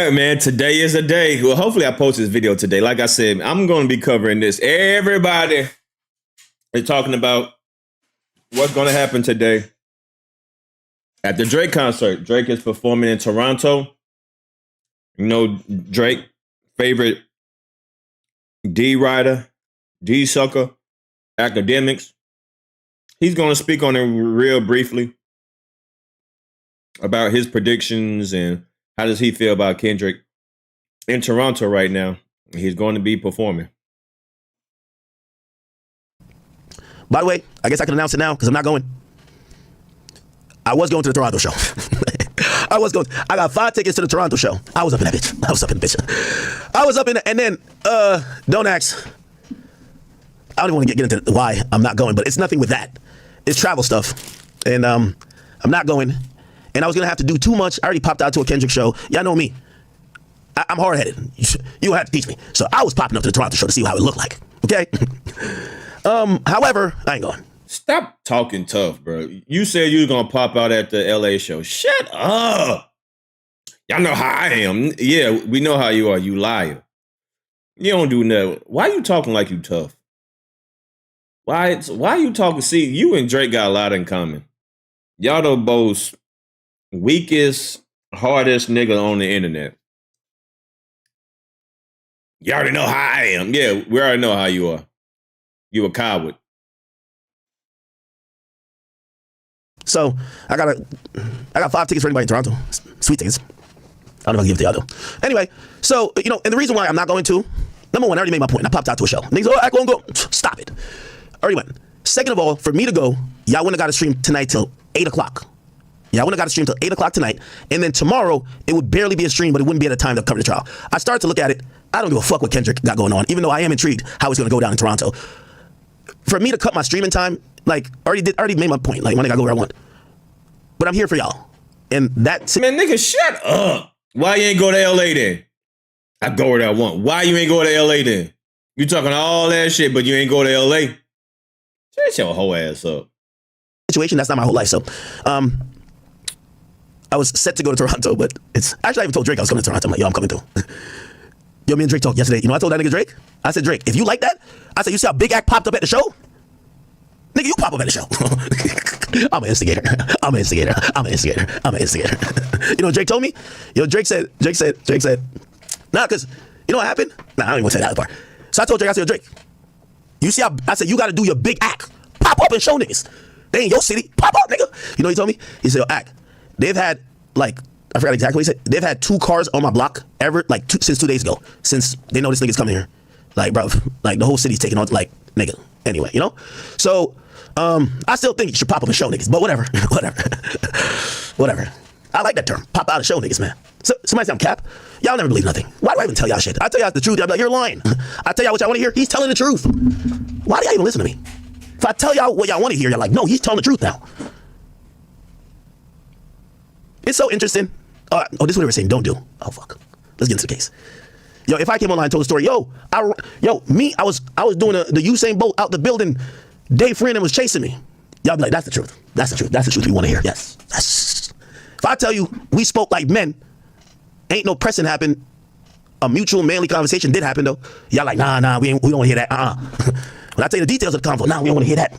right, man. Today is a day. Well, hopefully I post this video today. Like I said, I'm going to be covering this. Everybody is talking about what's going to happen today at the Drake concert. Drake is performing in Toronto. You know, Drake, favorite D writer, D sucker, Akademiks. He's going to speak on it real briefly about his predictions and how does he feel about Kendrick in Toronto right now. He's going to be performing. By the way, I guess I can announce it now because I'm not going. I was going to the Toronto show. I got 5 tickets to the Toronto show. I was up in that bitch. I was up in it, and then, don't ask. I don't even want to get into why I'm not going, but it's nothing with that. It's travel stuff. And I'm not going. And I was going to have to do too much. I already popped out to a Kendrick show. Y'all know me. I'm hard-headed. You have to teach me. So I was popping up to the Toronto show to see how it looked like. Okay? However, I ain't going. Stop talking tough, bro. You said you were going to pop out at the LA show. Shut up. Y'all know how I am. Yeah, we know how you are. You liar. You don't do nothing. Why you talking like you tough? Why you talking? See, you and Drake got a lot in common. Y'all the both weakest, hardest nigga on the internet. You already know how I am. Yeah, we already know how you are. You a coward. So I got 5 tickets for anybody in Toronto. Sweet tickets. I don't know if I can give it to y'all though. Anyway, so you know, and the reason why I'm not going to, number one, I already made my point. I popped out to a show. Niggas, oh, I won't go. Stop it. I already went. Second of all, for me to go, y'all wouldn't have got to stream tonight till 8 o'clock. Yeah, I wouldn't have got to stream till 8 o'clock tonight. And then tomorrow, it would barely be a stream, but it wouldn't be at a time to cover the trial. I started to look at it. I don't give a fuck what Kendrick got going on, even though I am intrigued how it's going to go down in Toronto. For me to cut my streaming time, like, already made my point. Like, when I go where I want. But I'm here for y'all. And that's... Man, nigga, shut up. Why you ain't go to LA then? I go where I want. Why you ain't go to LA then? You talking all that shit, but you ain't go to LA? Shut your whole ass up. Situation, that's not my whole life, so... I was set to go to Toronto, but it's... Actually, I even told Drake I was coming to Toronto. I'm like, yo, I'm coming through. Yo, me and Drake talked yesterday. You know, I told that nigga Drake. I said, Drake, if you like that, I said, you see how Big Act popped up at the show? Nigga, you pop up at the show. I'm an instigator. You know what Drake told me? Yo, Drake said, nah, because, you know what happened? Nah, I don't even want to say that part. So I told Drake, I said, yo, Drake, you see how... I said, you got to do your big act. Pop up and show niggas. They in your city. Pop up, nigga. You know what he told me? He said, yo, act. They've had, like, I forgot exactly what he said. They've had 2 cars on my block since 2 days ago. Since they know this nigga's coming here. Like, bro, like, the whole city's taking on, like, nigga. Anyway, you know? So, I still think you should pop up and show niggas, but whatever. Whatever. I like that term. Pop out and show niggas, man. So, somebody say I'm cap. Y'all never believe nothing. Why do I even tell y'all shit? I tell y'all the truth. Y'all be like, you're lying. I tell y'all what y'all want to hear. He's telling the truth. Why do y'all even listen to me? If I tell y'all what y'all want to hear, y'all like, no, he's telling the truth now. It's so interesting. Oh, this is what they were saying. Don't do. Oh, fuck. Let's get into the case. Yo, if I came online and told a story, I was doing the Usain Bolt out the building. Dave Freeman was chasing me. Y'all be like, that's the truth. That's the truth. That's the truth we want to hear. Yes. If I tell you we spoke like men, ain't no pressing happened. A mutual manly conversation did happen though. Y'all like, nah, we don't want to hear that. When I tell you the details of the convo, nah, we don't want to hear that.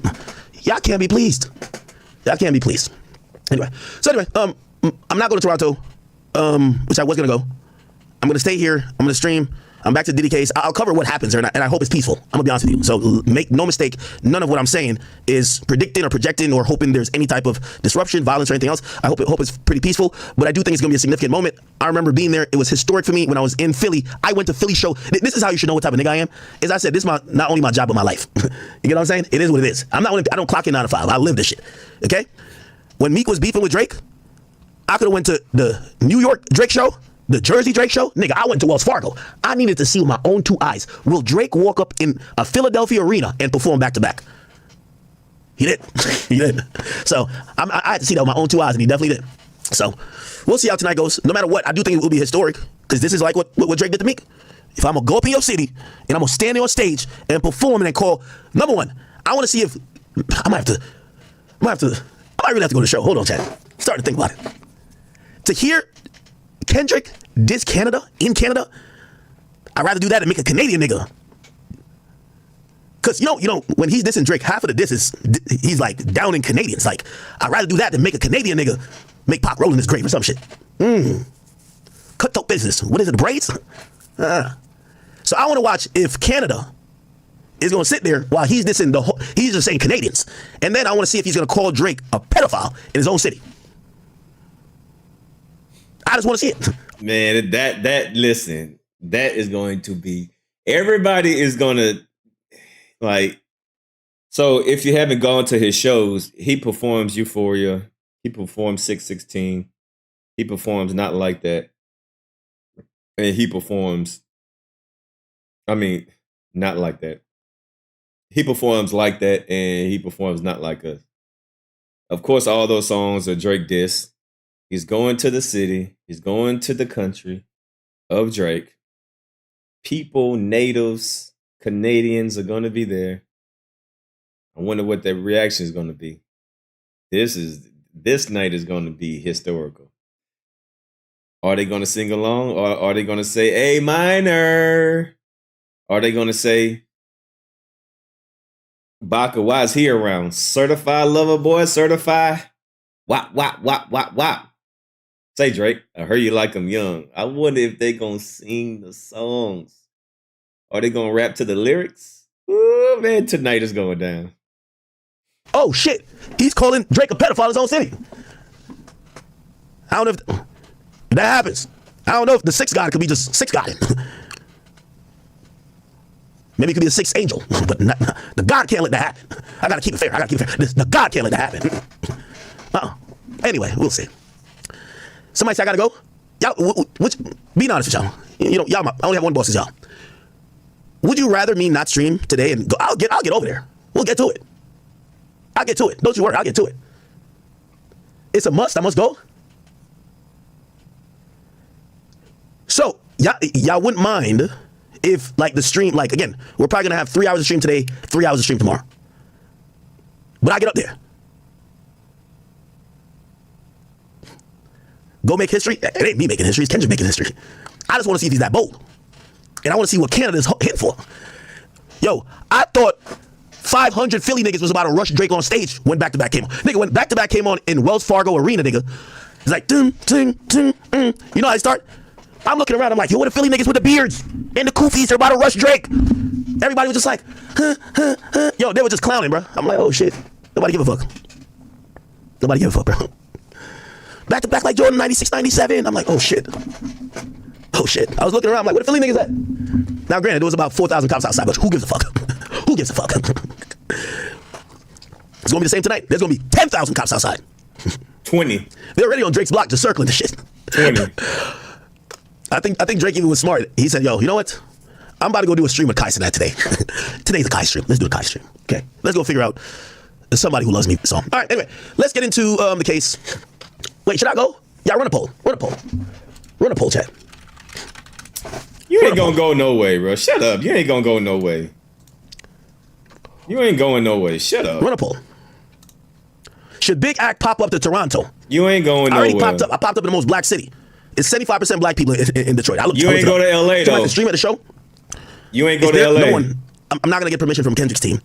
Y'all can't be pleased. Anyway, I'm not going to Toronto, which I was going to go. I'm going to stay here. I'm going to stream. I'm back to DDKs. I'll cover what happens there, and I hope it's peaceful. I'm going to be honest with you. So make no mistake, none of what I'm saying is predicting or projecting or hoping there's any type of disruption, violence, or anything else. I hope it's pretty peaceful, but I do think it's going to be a significant moment. I remember being there. It was historic for me when I was in Philly. I went to Philly show. This is how you should know what type of nigga I am. As I said, this is not only my job, but my life. You get what I'm saying? It is what it is. I don't clock in 9 to 5. I live this shit. Okay? When Meek was beefing with Drake, I could have went to the New York Drake show, the Jersey Drake show. Nigga, I went to Wells Fargo. I needed to see with my own 2 eyes. Will Drake walk up in a Philadelphia arena and perform back to back? He did. He did. So I had to see that with my own 2 eyes, and he definitely did. So we'll see how tonight goes. No matter what, I do think it will be historic, because this is like what Drake did to Meek. If I'm going to go up in your city, and I'm going to stand there on stage and perform and call, number one, I want to see if, I might really have to go to the show. Hold on, chat. Starting to think about it. To hear Kendrick diss Canada in Canada, I'd rather do that than make a Canadian nigga. Cause you know, when he's dissing Drake, half of the diss is he's like downing Canadians. Like, I'd rather do that than make a Canadian nigga make Pac roll in his grave or some shit. Cutthroat business. What is it, the braids? So I want to watch if Canada is going to sit there while he's dissing he's just saying Canadians. And then I want to see if he's going to call Drake a pedophile in his own city. I just want to see it. Man, listen, that is going to be, everybody is going to, like, so if you haven't gone to his shows, he performs Euphoria, he performs 616, he performs Not Like That, and he performs, Not Like That. He performs Like That, and he performs Not Like Us. Of course, all those songs are Drake diss. He's going to the city, he's going to the country of Drake. People, natives, Canadians are going to be there. I wonder what their reaction is going to be. This night is going to be historical. Are they going to sing along, or are they going to say A minor? Are they going to say, Baka, why is he around? Certified lover boy, certified. Wop, wop, wop, wop, wop. Say, Drake, I heard you like them young. I wonder if they going to sing the songs. Are they going to rap to the lyrics? Ooh, man, tonight is going down. Oh, shit. He's calling Drake a pedophile in his own city. I don't know if that happens. I don't know if the sixth god could be just sixth god. Maybe it could be the sixth angel. But the God can't let that happen. I got to keep it fair. The God can't let that happen. Anyway, we'll see. Somebody say I got to go? Y'all, being honest with y'all. You know, y'all, I only have one boss as y'all. Would you rather me not stream today and go? I'll get over there. We'll get to it. I'll get to it. Don't you worry. I'll get to it. It's a must. I must go. So y'all wouldn't mind if, like, the stream, like, again, we're probably gonna have 3 hours of stream today, 3 hours of stream tomorrow. But I get up there. Go make history. It ain't me making history. It's Kendrick making history. I just want to see if he's that bold. And I want to see what Canada's hitting for. Yo, I thought 500 Philly niggas was about to rush Drake on stage when Back to Back came on. Nigga, when Back to Back came on in Wells Fargo Arena, nigga, it's like, ding, ding, ding, you know how I start? I'm looking around, I'm like, yo, what the Philly niggas with the beards and the koofies, they're about to rush Drake. Everybody was just like, Yo, they were just clowning, bro. I'm like, oh shit, nobody give a fuck. Nobody give a fuck, bro. Back to Back like Jordan 96, 97. I'm like, oh shit. Oh shit. I was looking around, I'm like, where the Philly niggas at? Now granted, there was about 4,000 cops outside, but who gives a fuck? Who gives a fuck? It's gonna be the same tonight. There's gonna be 10,000 cops outside. 20. They're already on Drake's block just circling the shit. 20. I think Drake even was smart. He said, yo, you know what? I'm about to go do a stream with Kai Cenat today. Today's a Kai stream. Let's do a Kai stream. Okay. Let's go figure out somebody who loves me song. All right, anyway, let's get into the case. Wait, should I go? Yeah, run a poll. Run a poll, chat. You ain't gonna go no way, bro. Shut up. You ain't gonna go no way. You ain't going no way. Shut up. Run a poll. Should Big Act pop up to Toronto? You ain't going nowhere. I popped up in the most black city. It's 75% black people in Detroit. You ain't go to LA though. To stream at the show. You ain't go to LA. No one. I'm not gonna get permission from Kendrick's team.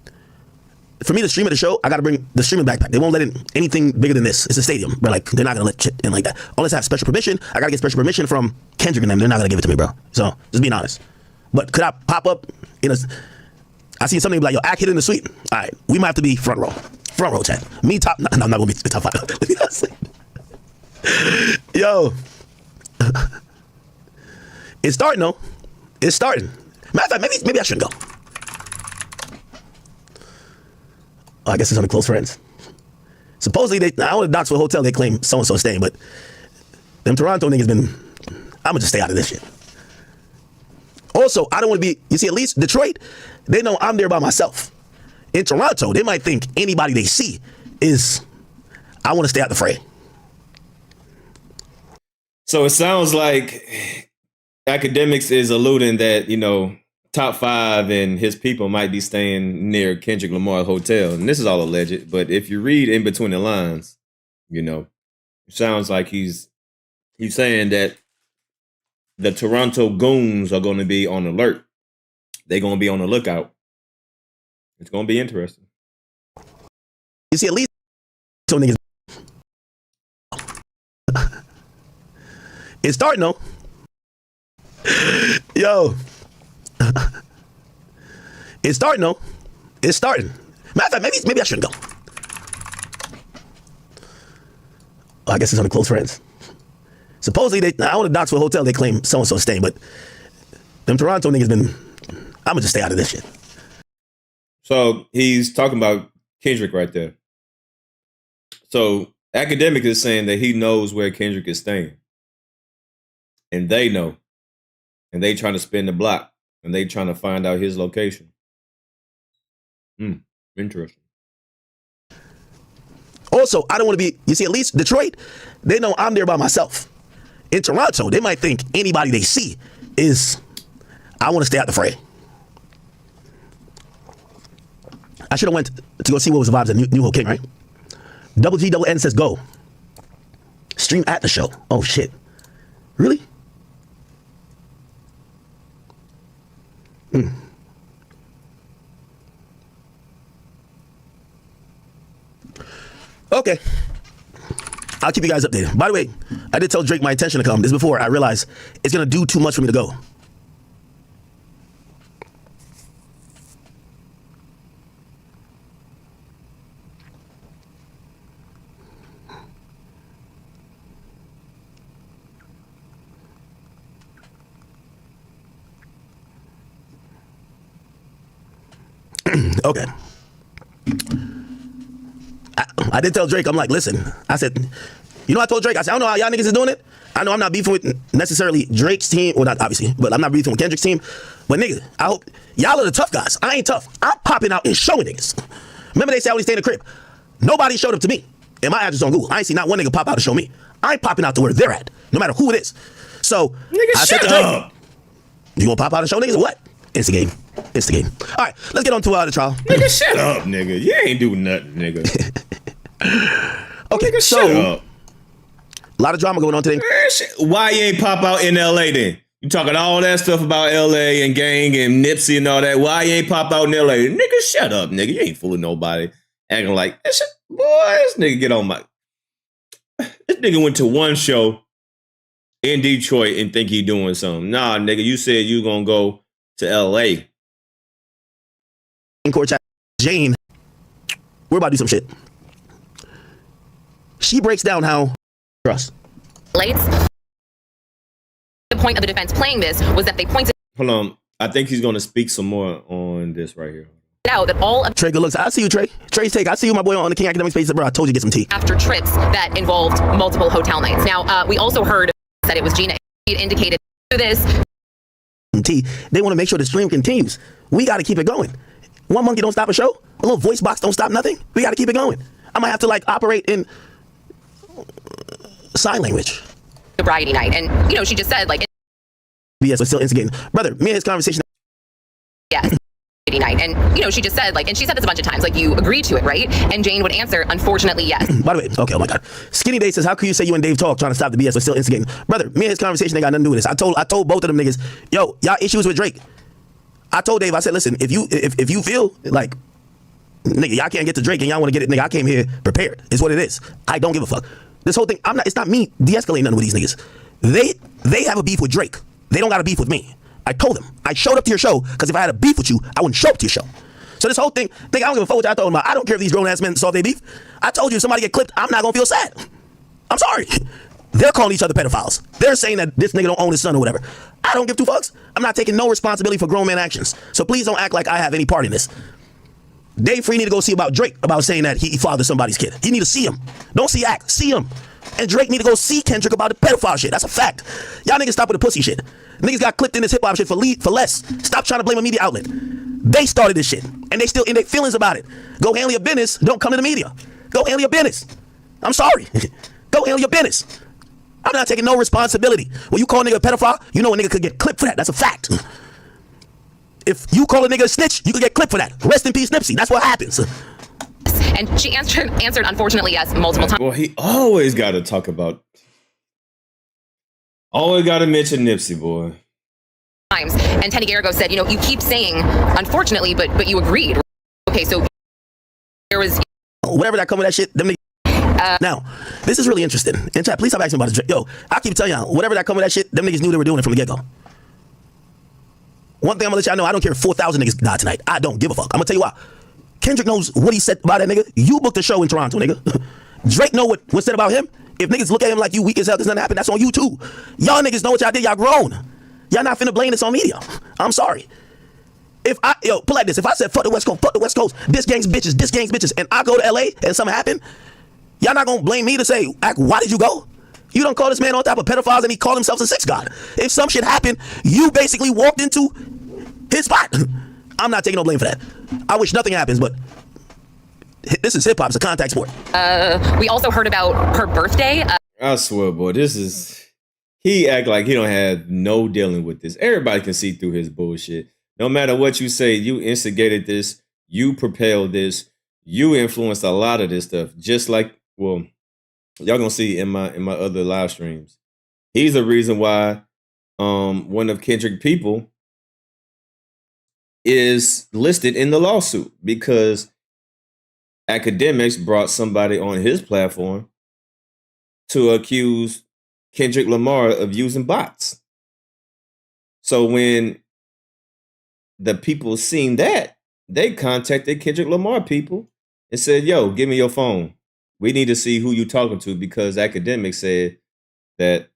For me to stream at the show, I gotta bring the streaming backpack. They won't let in anything bigger than this. It's a stadium, but like they're not gonna let shit in like that. Unless I have special permission, I gotta get special permission from Kendrick and them. They're not gonna give it to me, bro. So just being honest. But could I pop up in a? I seen something like, yo, Act hit in the suite. All right, we might have to be front row, chat. Me top. No, I'm not gonna be top 5. Yo, it's starting though. It's starting. Matter of fact, maybe I shouldn't go. Oh, I guess it's only close friends. Supposedly, I don't want to dox for a hotel. They claim so-and-so staying, but them Toronto niggas been, I'm going to just stay out of this shit. Also, I don't want to be, you see, at least Detroit, they know I'm there by myself. In Toronto, they might think anybody they see is, I want to stay out the fray. So it sounds like Akademiks is alluding that, you know, top 5 and his people might be staying near Kendrick Lamar Hotel. And this is all alleged, but if you read in between the lines, you know, it sounds like he's saying that the Toronto goons are going to be on alert. They're going to be on the lookout. It's going to be interesting. You see, at least some niggas. It's starting though. Yo. It's starting though. It's starting. Matter of fact, maybe I shouldn't go. Oh, I guess it's only close friends. Supposedly, I want to dox for a hotel. They claim so-and-so staying, but them Toronto niggas been, I'm going to just stay out of this shit. So he's talking about Kendrick right there. So Akademiks is saying that he knows where Kendrick is staying. And they know. And they trying to spin the block. And they trying to find out his location. Interesting. Also, I don't want to be, you see, at least Detroit, they know I'm there by myself. In Toronto, they might think anybody they see is, I want to stay out the fray. I should have went to go see what was the vibes at New Hope King, right? Double G double N says go. Stream at the show. Oh shit. Really? Okay. I'll keep you guys updated. By the way, I did tell Drake my intention to come. This is before I realized it's going to do too much for me to go. Okay. I did tell Drake, I'm like, listen, I said, you know, I told Drake, I said, I don't know how y'all niggas is doing it. I know I'm not beefing with necessarily Drake's team, well, not obviously, but I'm not beefing with Kendrick's team. But nigga, I hope y'all are the tough guys. I ain't tough. I'm popping out and showing niggas. Remember they said I only stay in the crib. Nobody showed up to me. And my address on Google. I ain't seen not one nigga pop out and show me. I'm popping out to where they're at, no matter who it is. So, nigga, I said to Drake, you gonna pop out and show niggas or what? Instigate. All right, let's get on to the trial. Nigga, shut up, nigga. You ain't do nothing, nigga. Okay, nigga, so shut up. A lot of drama going on today. Why you ain't pop out in LA then? You talking all that stuff about LA and gang and Nipsey and all that. Why you ain't pop out in LA? Nigga, shut up, nigga. You ain't fooling nobody. Acting like, boy, this nigga get on my... This nigga went to one show in Detroit and think he doing something. Nah, nigga, you said you gonna go to LA. In court chat, Jane, we're about to do some shit. She breaks down how trust. The point of the defense playing this was that they pointed Hold on. I think he's gonna speak some more on this right here. out that all of Trey, good looks. I see you, Trey. Trey's take. I see you, my boy, on the King Academics page. Bro, I told you to get some tea. after trips that involved multiple hotel nights. Now, we also heard that it was Gina. It indicated through this. Some tea. They want to make sure the stream continues. We got to keep it going. One monkey don't stop a show. A little voice box don't stop nothing. We got to keep it going. I might have to like operate in sign language. Sobriety night, and you know, she just said like, BS was still instigating. Brother, me and his conversation. yes. Night, and you know, she just said like, and she said this a bunch of times, like, you agreed to it, right? And Jane would answer, unfortunately, yes. By the way, okay, oh my God. Skinny Day says, how can you say you and Dave talk trying to stop the BS but still instigating? Brother, me and his conversation ain't got nothing to do with this. I told both of them niggas, yo, y'all issues with Drake. I told Dave, I said, listen, if you feel like, nigga, y'all can't get to Drake and y'all want to get it, nigga, I came here prepared. It's what it is. I don't give a fuck. This whole thing, it's not me de-escalating nothing with these niggas. They have a beef with Drake. They don't got a beef with me. I told them. I showed up to your show because if I had a beef with you, I wouldn't show up to your show. So this whole thing, nigga, I don't give a fuck what y'all talking about. I don't care if these grown ass men solve their beef. I told you if somebody get clipped, I'm not gonna feel sad. I'm sorry. They're calling each other pedophiles. They're saying that this nigga don't own his son or whatever. I don't give two fucks. I'm not taking no responsibility for grown man actions. So please don't act like I have any part in this. Dave Free need to go see about Drake about saying that he fathered somebody's kid. He need to see him. Don't see act, see him. And Drake need to go see Kendrick about the pedophile shit. That's a fact. Y'all niggas stop with the pussy shit. Niggas got clipped in this hip hop shit for less. Stop trying to blame a media outlet. They started this shit, and they still in their feelings about it. Go handle your business. Don't come to the media. Go handle your business. I'm sorry. Go handle your business. I'm not taking no responsibility. When you call a nigga a pedophile, you know a nigga could get clipped for that. That's a fact. If you call a nigga a snitch, you could get clipped for that. Rest in peace, Nipsey. That's what happens. And she answered unfortunately, yes, multiple times. Well, he always got to talk about Always got to mention Nipsey, boy. Times. And Teddy Garrigo said, you know, you keep saying, unfortunately, but you agreed. Okay, so there was... Whatever that come with that shit, them niggas... Now, this is really interesting. In chat, please stop asking about it. Yo, I keep telling y'all, whatever that come with that shit, them niggas knew they were doing it from the get-go. One thing I'm gonna let y'all know, I don't care if 4,000 niggas died tonight. I don't give a fuck. I'm gonna tell you why. Kendrick knows what he said about that nigga. You booked a show in Toronto, nigga. Drake know what was said about him. If niggas look at him like you weak as hell, there's nothing happened, that's on you too. Y'all niggas know what y'all did, y'all grown. Y'all not finna blame this on media. I'm sorry. If I, put like this, if I said fuck the West Coast, this gang's bitches, and I go to LA and something happened, y'all not gonna blame me to say, why did you go? You don't call this man on top of pedophiles and he called himself a sex god. If some shit happened, you basically walked into his spot. I'm not taking no blame for that. I wish nothing happens, but this is hip hop. It's a contact sport. We also heard about her birthday. I swear, boy, he act like he don't have no dealing with this. Everybody can see through his bullshit. No matter what you say, you instigated this, you propelled this, you influenced a lot of this stuff. Just like, well, y'all gonna see in my other live streams. He's the reason why one of Kendrick people is listed in the lawsuit, because Akademiks brought somebody on his platform to accuse Kendrick Lamar of using bots. So when the people seen that, they contacted Kendrick Lamar people and said, yo, give me your phone. We need to see who you talking to, because Akademiks said that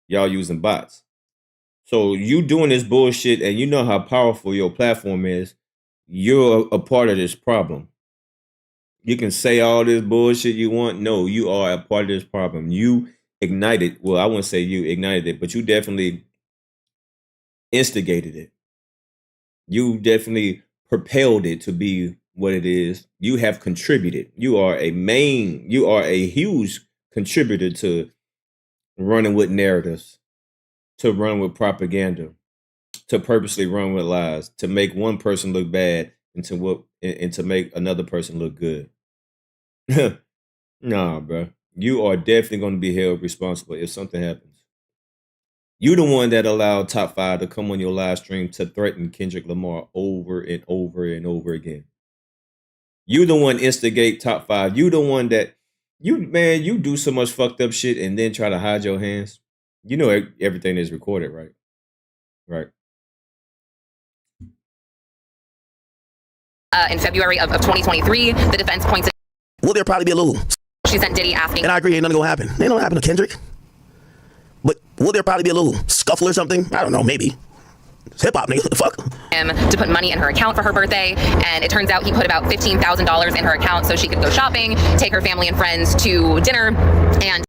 y'all using bots. So you doing this bullshit, and you know how powerful your platform is. You're a part of this problem. You can say all this bullshit you want. No, you are a part of this problem. You ignited, well, I wouldn't say you ignited it, but you definitely instigated it. You definitely propelled it to be what it is. You have contributed. You are a huge contributor to running with narratives, to run with propaganda, to purposely run with lies, to make one person look bad and to make another person look good. Nah, bro. You are definitely going to be held responsible if something happens. You the one that allowed Top 5 to come on your live stream to threaten Kendrick Lamar over and over and over again. You the one instigate Top 5. You the one that, you do so much fucked up shit and then try to hide your hands. You know everything is recorded, right? Right. In February of 2023, the defense points out. Will there probably be a little? She sent Diddy asking. And I agree, ain't nothing gonna happen. Ain't nothing happen to Kendrick. But will there probably be a little scuffle or something? I don't know, maybe. It's hip hop, nigga. Fuck. Him to put money in her account for her birthday, and it turns out he put about $15,000 in her account so she could go shopping, take her family and friends to dinner, and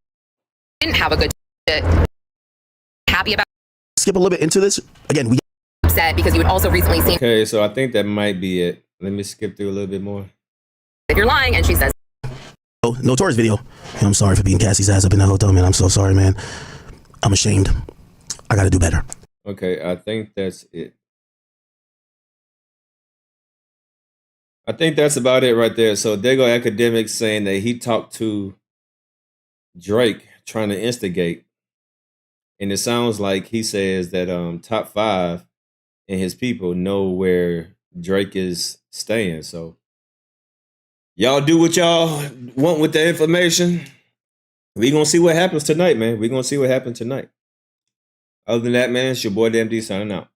didn't have a good happy about. Skip a little bit into this. Again, we upset because you had also recently seen. Okay, so I think that might be it. Let me skip through a little bit more. If you're lying, and she says. Oh, Notorious video. And I'm sorry for beating Cassie's ass up in that hotel, man. I'm so sorry, man. I'm ashamed. I gotta do better. Okay, I think that's it. I think that's about it right there. So there go Akademiks saying that he talked to Drake trying to instigate. And it sounds like he says that Top 5 and his people know where Drake is staying. So y'all do what y'all want with the information. We gonna see what happens tonight, man. We gonna see what happens tonight. Other than that, man, it's your boy DMD signing out.